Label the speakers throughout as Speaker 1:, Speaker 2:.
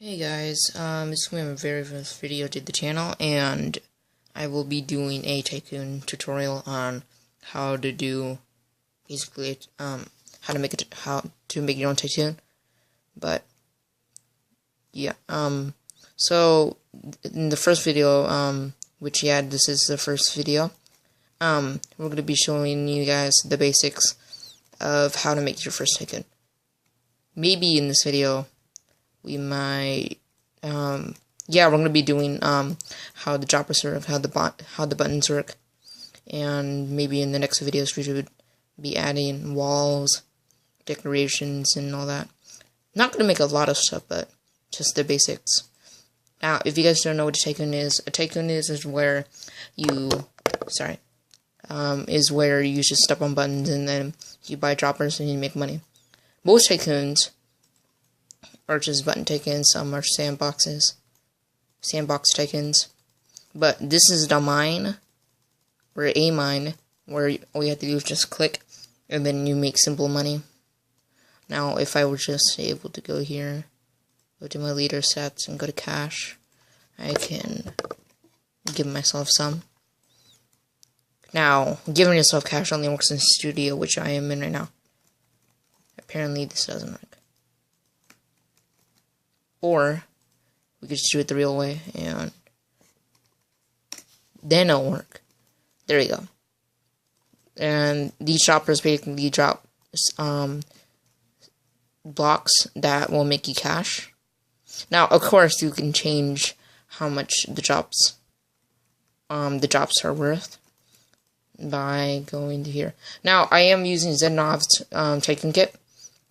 Speaker 1: Hey guys, this is going to be my very first video to the channel, and I will be doing a tycoon tutorial on how to do, basically, how to make your own tycoon. But yeah, so in the first video, this is the first video, we're going to be showing you guys the basics of how to make your first tycoon. Maybe in this video we might, we're gonna be doing how the droppers work, how the buttons work, and maybe in the next videos we should be adding walls, decorations, and all that. Not gonna make a lot of stuff, but just the basics. Now, if you guys don't know what a tycoon is where you, is where you just step on buttons and then you buy droppers and you make money. Most tycoons are just button tycoons, some are sandbox tycoons. But this is the mine, or a mine, where all you have to do is just click, and then you make simple money. Now, if I were just able to go here, go to my leader sets, and go to cash, I can give myself some. Now, giving yourself cash only works in Studio, which I am in right now. Apparently, this doesn't work. Or we could just do it the real way, and then it'll work. There you go. And these droppers basically drop blocks that will make you cash. Now, of course, you can change how much the drops are worth by going to here. Now, I am using Zenov's Tycoon kit.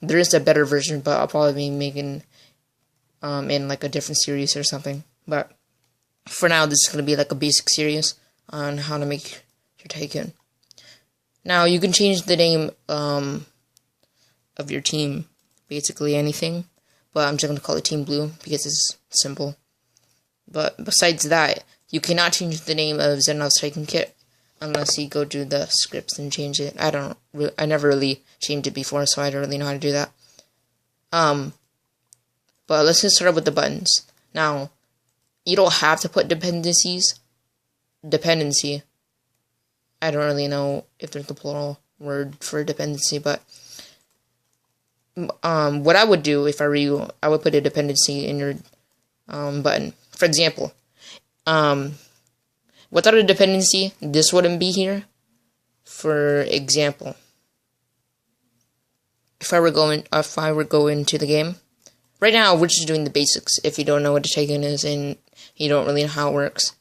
Speaker 1: There is a better version, but I'll probably be making in like a different series or something. But for now, this is going to be like a basic series on how to make your tycoon. Now, you can change the name of your team, basically anything, but I'm just going to call it Team Blue because it's simple. But besides that, you cannot change the name of Zenov's Tycoon kit unless you go to the scripts and change it. I never really changed it before, so I don't really know how to do that. But let's just start with the buttons. Now, you don't have to put dependency. I don't really know if there's a plural word for dependency, but what I would do if I were you, I would put a dependency in your button. For example, without a dependency, this wouldn't be here. For example, if I were going to the game. Right now, we're just doing the basics, if you don't know what a tycoon is and you don't really know how it works.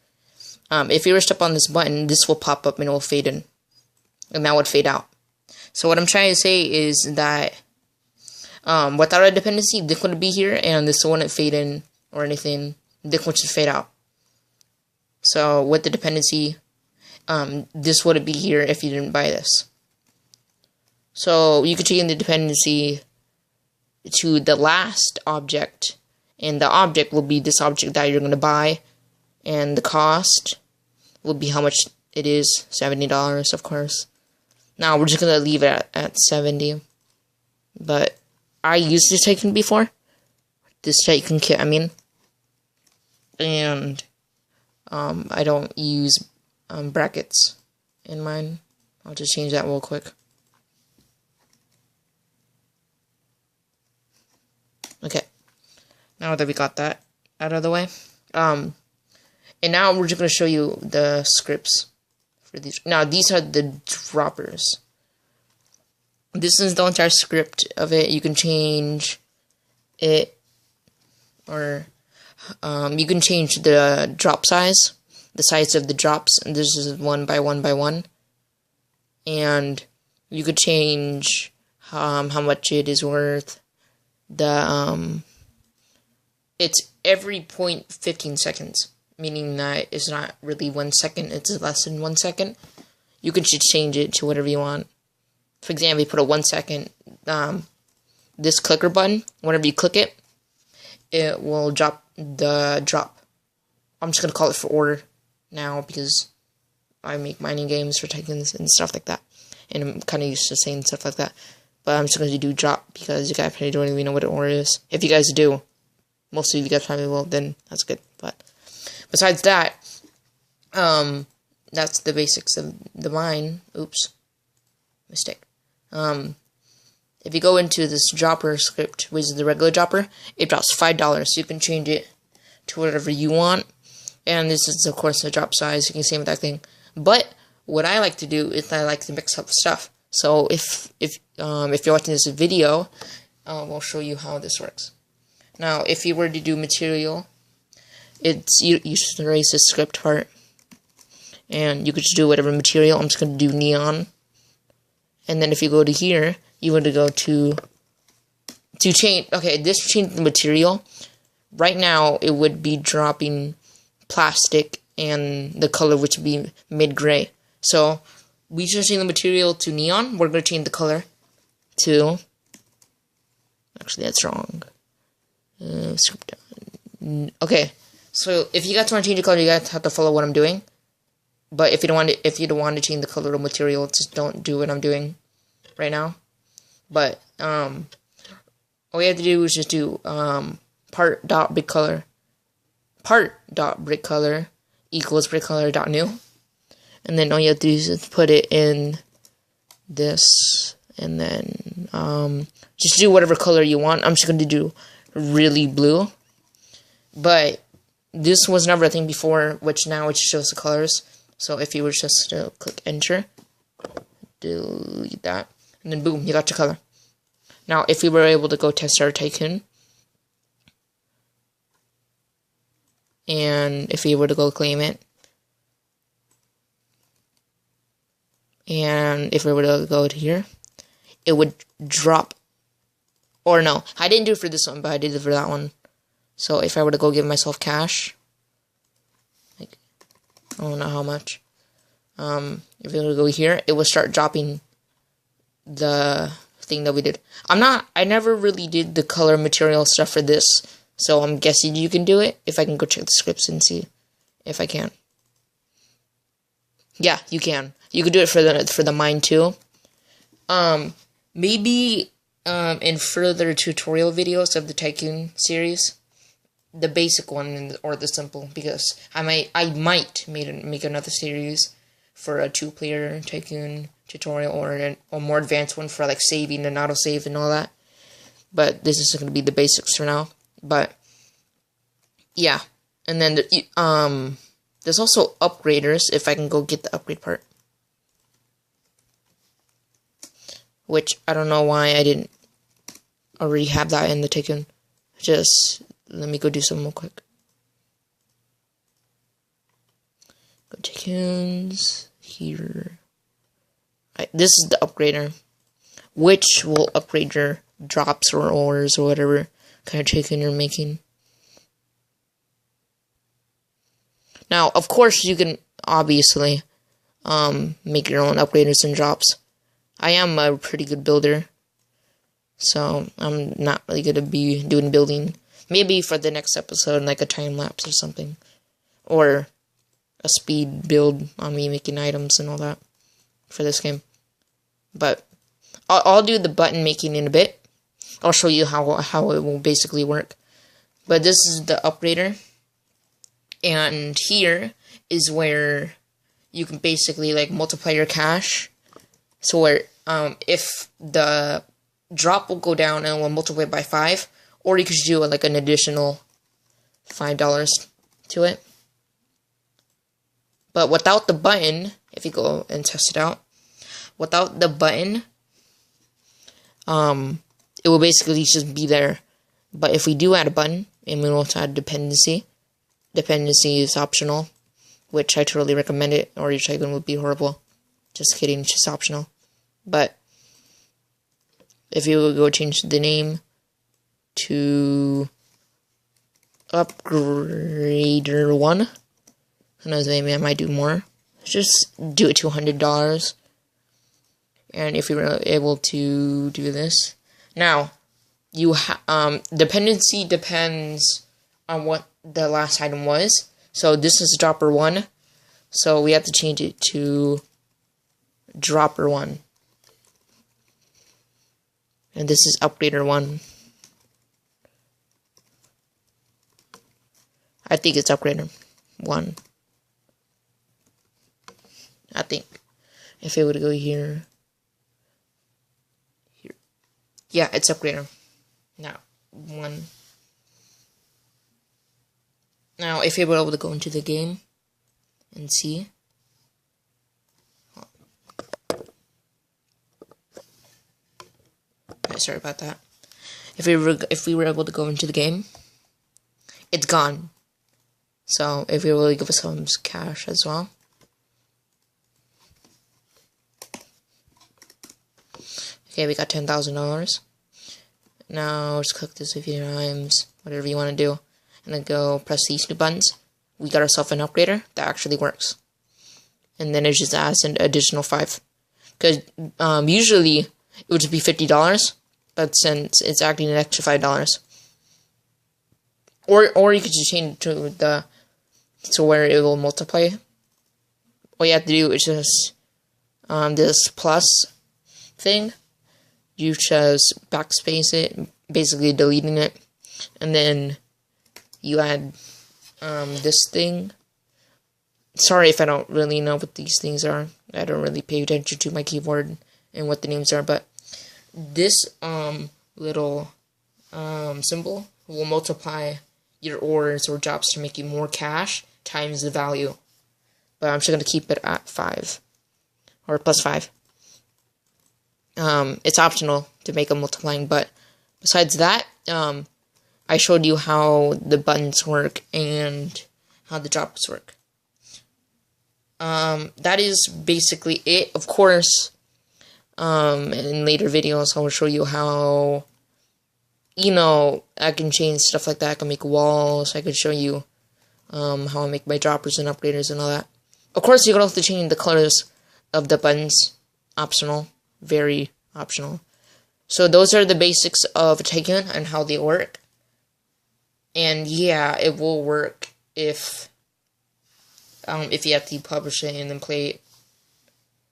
Speaker 1: If you were to step on this button, this will pop up and it will fade in. And that would fade out. So what I'm trying to say is that without a dependency, this wouldn't be here, and this wouldn't fade in or anything. This would just fade out. So with the dependency, this wouldn't be here if you didn't buy this. So you could change the dependency to the last object, and the object will be this object that you're going to buy, and the cost will be how much it is, $70, of course. Now we're just going to leave it at 70, but I used this Tycoon before, this Tycoon kit, I mean, and I don't use brackets in mine. I'll just change that real quick. Okay, now that we got that out of the way, and now we're just going to show you the scripts for these. Now, these are the droppers. This is the entire script of it. You can change it, or you can change the drop size, the size of the drops, and this is 1 by 1 by 1, and you could change how much it is worth. It's every 0.15 seconds, meaning that it's not really 1 second, it's less than 1 second. You can just change it to whatever you want. For example, you put a 1 second, this clicker button, whenever you click it, it will drop the drop. I'm just going to call it for order now because I make mining games for tycoons and stuff like that, and I'm kind of used to saying stuff like that. But I'm just going to do drop because you guys probably don't even know what an order is. If you guys do, most of you guys probably will, then that's good. But besides that, that's the basics of the mine. Oops, mistake. If you go into this dropper script, which is the regular dropper, it drops $5. You can change it to whatever you want. And this is, of course, the drop size. You can same with that thing. But what I like to do is I like to mix up stuff. So if you're watching this video, we'll show you how this works. Now, if you were to do material, you should erase this script part, and you could just do whatever material. I'm just going to do neon. And then if you go to here, you want to go to change. Okay, this changed the material. Right now, it would be dropping plastic and the color, which would be mid-gray. So we should change the material to neon. We're going to change the color to... Actually, that's wrong. Okay, so if you guys want to change the color, you guys have to follow what I'm doing. But if you don't want to change the color of material, just don't do what I'm doing right now. But all we have to do is just do part.brickcolor equals brickcolor.new, and then all you have to do is just put it in this, and then just do whatever color you want. I'm just going to do really blue, but this was never a thing before, which now it shows the colors. So if you were just to click enter, delete that, and then boom, you got your color. Now, if we were able to go test our tycoon, and if we were to go claim it, and if we were to go to here, it would drop. Or no, I didn't do it for this one, but I did it for that one. So if I were to go give myself cash, like, I don't know how much. If we were to go here, it would start dropping the thing that we did. I never really did the color material stuff for this, so I'm guessing you can do it. If I can go check the scripts and see if I can. Yeah, you can. You could do it for the mine too. Maybe in further tutorial videos of the Tycoon series, the basic one or the simple, because I might make another series for a 2-player Tycoon tutorial, or a more advanced one for like saving and autosave and all that. But this is going to be the basics for now. But yeah, and then there's also upgraders. If I can go get the upgrade part, which I don't know why I didn't already have that in the Tycoon. Just let me go do some real quick. Go Tycoons here. Right, this is the upgrader, which will upgrade your drops or ores or whatever kind of Tycoon you're making. Now, of course, you can obviously make your own upgraders and drops. I am a pretty good builder, so I'm not really going to be doing building. Maybe for the next episode, like a time lapse or something, or a speed build on me making items and all that for this game. But I'll do the button making in a bit. I'll show you how it will basically work. But this is the upgrader, and here is where you can basically like multiply your cash. So where if the drop will go down and will multiply by 5, or you could do like an additional $5 to it. But without the button, if you go and test it out, without the button, it will basically just be there. But if we do add a button, and we also add dependency is optional, which I totally recommend it, or your Tycoon would be horrible. Just kidding, it's just optional. But if you would go change the name to Upgrader 1, who knows, maybe I might do more. Just do it to $100. And if you were able to do this, now dependency depends on what the last item was. So this is dropper 1, so we have to change it to dropper 1. And this is upgrader 1. I think it's upgraded 1. I think. If it would go here. Yeah, it's upgraded. Now, 1. Now, if you were able to go into the game and see. Okay, sorry about that. If we were able to go into the game, it's gone. So, if you really give us some cash as well. Okay, we got $10,000. Now, just click this a few times, whatever you want to do. And then go press these 2 buttons. We got ourselves an upgrader that actually works. And then it just adds an additional 5. Because usually it would just be $50. But since it's adding an extra $5. Or you could just change it to where it will multiply. All you have to do is just this plus thing. You just backspace it, basically deleting it, and then you add this thing. Sorry if I don't really know what these things are. I don't really pay attention to my keyboard and what the names are, but this little symbol will multiply your orders or jobs to make you more cash times the value. But I'm just going to keep it at 5 or plus 5. It's optional to make a multiplying, but besides that, I showed you how the buttons work and how the jobs work. That is basically it. Of course, in later videos, I will show you how, I can change stuff like that. I can make walls. I can show you how I make my droppers and upgraders and all that. Of course, you can also change the colors of the buttons. Optional. Very optional. So those are the basics of Tycoon and how they work. And yeah, it will work if you have to publish it and then play it.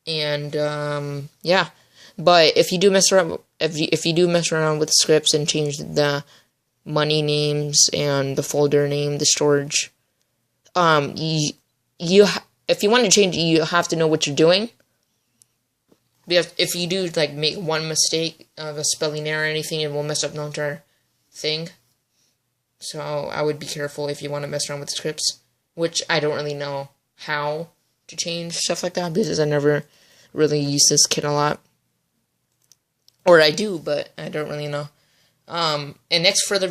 Speaker 1: And yeah, but if you do mess around, if you do mess around with scripts and change the money names and the folder name, the storage, if you want to change it, you have to know what you're doing. If you do like make one mistake of a spelling error or anything, it will mess up the entire thing. So I would be careful if you want to mess around with scripts, which I don't really know how to change stuff like that because I never really use this kit a lot. Or I do, but I don't really know. In next future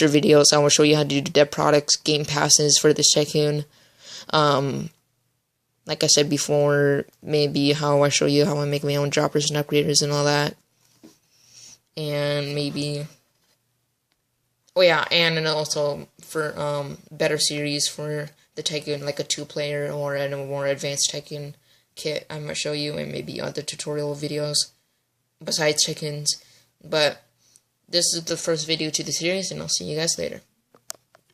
Speaker 1: videos, I will show you how to do dev products, game passes for this Tycoon. Like I said before, maybe how I show you how I make my own droppers and upgraders and all that. And maybe, oh yeah, and also for better series for the Tycoon, like a 2-player or a more advanced Tycoon kit, I'm gonna show you, and maybe other tutorial videos besides Tycoons. But this is the first video to the series, and I'll see you guys later.